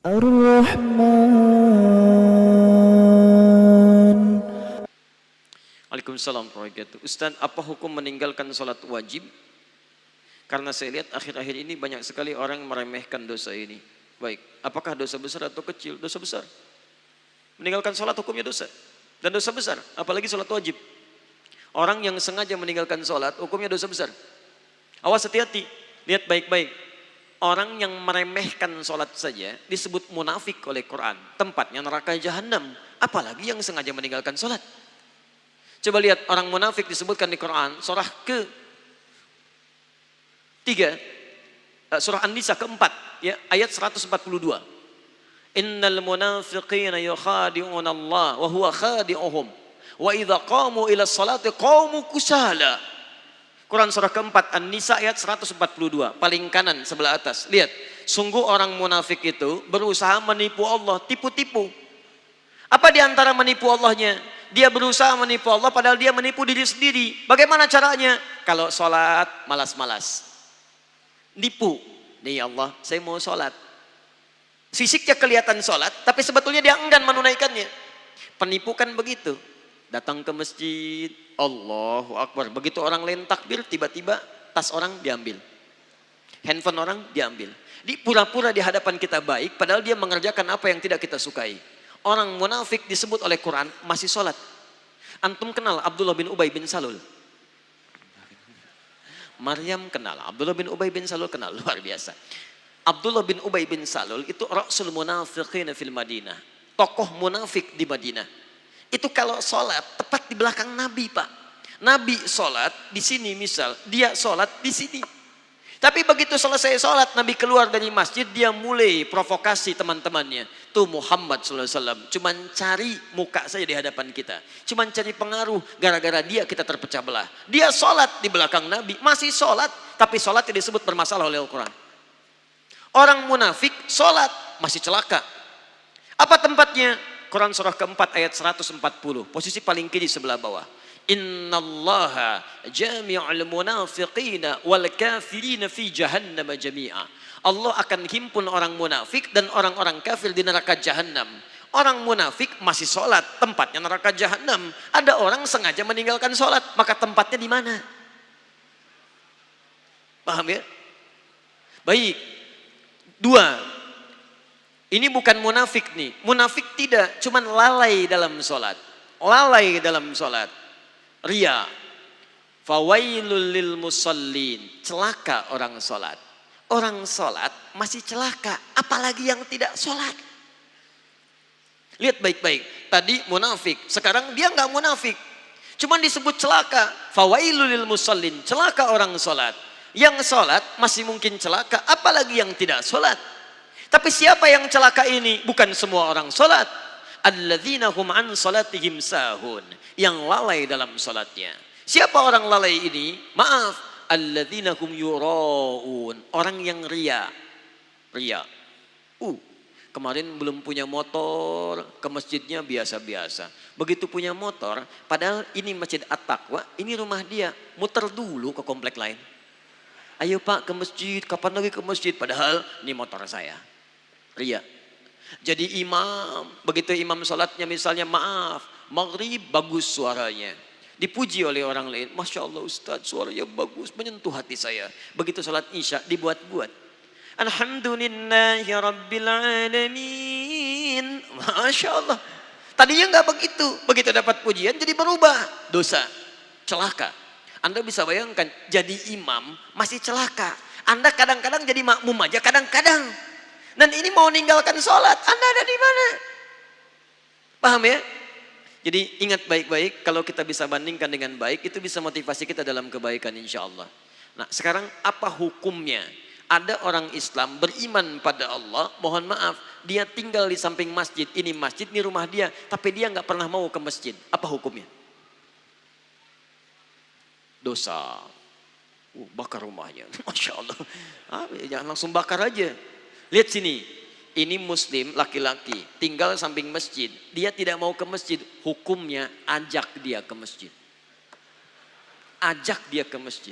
Ar-Rahman. Waalaikumsalam warahmatullahi wabarakatuh. Ustaz, apa hukum meninggalkan sholat wajib? Karena saya lihat akhir-akhir ini banyak sekali orang meremehkan dosa ini. Baik, apakah dosa besar atau kecil? Dosa besar. Meninggalkan sholat hukumnya dosa. Dan dosa besar, apalagi sholat wajib. Orang yang sengaja meninggalkan sholat hukumnya dosa besar. Awas, hati-hati, lihat baik-baik. Orang yang meremehkan sholat saja disebut munafik oleh Quran. Tempatnya neraka jahanam. Apalagi yang sengaja meninggalkan sholat. Coba lihat orang munafik disebutkan di Quran. Surah ke-3. Surah An-Nisa ke-4. Ya, ayat 142. Innal munafiqina yukhadi'una Allah wa huwa khadi'uhum. Wa idza qamu ila sholati qamu kusala. Quran surah keempat An-Nisa ayat 142, paling kanan sebelah atas. Lihat, sungguh orang munafik itu berusaha menipu Allah, tipu-tipu. Apa di antara menipu Allahnya? Dia berusaha menipu Allah padahal dia menipu diri sendiri. Bagaimana caranya? Kalau sholat malas-malas. Nipu. Nih Allah, saya mau sholat. Fisiknya kelihatan sholat, tapi sebetulnya dia enggan menunaikannya. Penipu kan begitu. Datang ke masjid, Allahu Akbar. Begitu orang lain takbir, tiba-tiba tas orang diambil. Handphone orang diambil. Di pura-pura di hadapan kita baik, padahal dia mengerjakan apa yang tidak kita sukai. Orang munafik disebut oleh Quran masih sholat. Antum kenal Abdullah bin Ubay bin Salul? Maryam kenal, Abdullah bin Ubay bin Salul kenal, luar biasa. Abdullah bin Ubay bin Salul itu Rasul Munafiqina fil Madinah. Tokoh munafik di Madinah. Itu kalau sholat tepat di belakang Nabi, Pak. Nabi sholat di sini misal, dia sholat di sini. Tapi begitu selesai sholat, Nabi keluar dari masjid, dia mulai provokasi teman-temannya. Tuh Muhammad SAW, cuman cari muka saja di hadapan kita. Cuman cari pengaruh, gara-gara dia kita terpecah belah. Dia sholat di belakang Nabi, masih sholat, tapi sholat tidak disebut bermasalah oleh Al-Quran. Orang munafik sholat, masih celaka. Apa tempatnya? Quran surah keempat ayat 140, posisi paling kiri sebelah bawah. Innallaha jami'ul munafiqina wal kafirina fi jahannam jami'a. Allah akan himpun orang munafik dan orang-orang kafir di neraka jahanam. Orang munafik masih sholat, tempatnya neraka jahanam. Ada orang sengaja meninggalkan sholat, maka tempatnya di mana? Paham ya? Baik. Dua. Ini bukan munafik nih. Munafik tidak, cuman lalai dalam sholat. Lalai dalam sholat. Ria. Fawailul lil musallin. Celaka orang sholat. Orang sholat masih celaka. Apalagi yang tidak sholat. Lihat baik-baik. Tadi munafik. Sekarang dia nggak munafik. Cuman disebut celaka. Fawailul lil musallin. Celaka orang sholat. Yang sholat masih mungkin celaka. Apalagi yang tidak sholat. Tapi siapa yang celaka ini? Bukan semua orang sholat. Alladzina hum an sholatihim sahun. Yang lalai dalam sholatnya. Siapa orang lalai ini? Maaf. Alladzina hum yura'un. Orang yang ria. Ria. Kemarin belum punya motor. Ke masjidnya biasa-biasa. Begitu punya motor. Padahal ini masjid At-Taqwa. Ini rumah dia. Muter dulu ke komplek lain. Ayo Pak ke masjid. Kapan lagi ke masjid? Padahal ini motor saya. Ria. Jadi imam, begitu imam sholatnya misalnya maaf, maghrib bagus suaranya. Dipuji oleh orang lain, Masya Allah Ustaz suaranya bagus, menyentuh hati saya. Begitu sholat isya dibuat-buat. Alhamdulillahi Rabbil Alamin. Masya Allah. Tadinya nggak begitu, begitu dapat pujian jadi berubah. Dosa, celaka. Anda bisa bayangkan jadi imam masih celaka. Anda kadang-kadang jadi makmum aja kadang-kadang. Dan ini mau meninggalkan sholat, Anda ada di mana? Paham ya? Jadi ingat baik-baik, kalau kita bisa bandingkan dengan baik, itu bisa motivasi kita dalam kebaikan insya Allah. Nah sekarang apa hukumnya? Ada orang Islam beriman pada Allah, mohon maaf, dia tinggal di samping masjid, ini rumah dia, tapi dia nggak pernah mau ke masjid. Apa hukumnya? Dosa. Bakar rumahnya, Masya Allah. Jangan langsung bakar aja. Lihat sini, ini muslim laki-laki tinggal samping masjid, dia tidak mau ke masjid, hukumnya ajak dia ke masjid. Ajak dia ke masjid.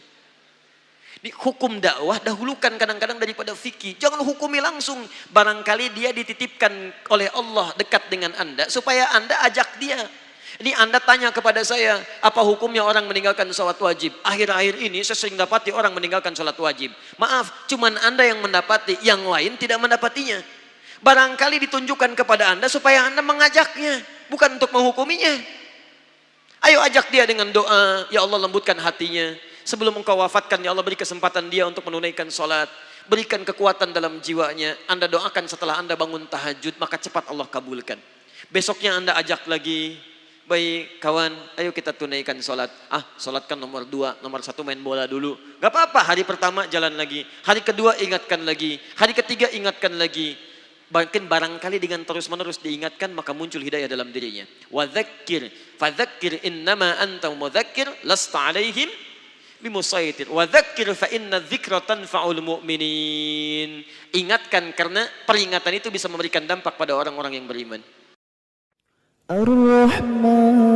Hukum dakwah dahulukan kadang-kadang daripada fikih. Jangan hukumi langsung. Barangkali dia dititipkan oleh Allah dekat dengan Anda supaya Anda ajak dia. Ini Anda tanya kepada saya, apa hukumnya orang meninggalkan sholat wajib? Akhir-akhir ini saya sering dapati orang meninggalkan sholat wajib. Maaf, cuman Anda yang mendapati, yang lain tidak mendapatinya. Barangkali ditunjukkan kepada Anda supaya Anda mengajaknya, bukan untuk menghukuminya. Ayo ajak dia dengan doa, ya Allah lembutkan hatinya. Sebelum engkau wafatkan, ya Allah beri kesempatan dia untuk menunaikan sholat. Berikan kekuatan dalam jiwanya. Anda doakan setelah Anda bangun tahajud, maka cepat Allah kabulkan. Besoknya Anda ajak lagi. Baik kawan, ayo kita tunaikan sholat. Sholat kan nomor 2, nomor 1 main bola dulu. Gak apa-apa, hari pertama jalan lagi. Hari kedua ingatkan lagi. Hari ketiga ingatkan lagi. Bahkan barangkali dengan terus-menerus diingatkan, maka muncul hidayah dalam dirinya. Wadzakir, fadzakir innama anta mudzakir, lasta alaihim bimusaitir. Wadzakir fa inna dzikra tanfa'ul mu'minin. Ingatkan karena peringatan itu bisa memberikan dampak pada orang-orang yang beriman. Ar-Rahman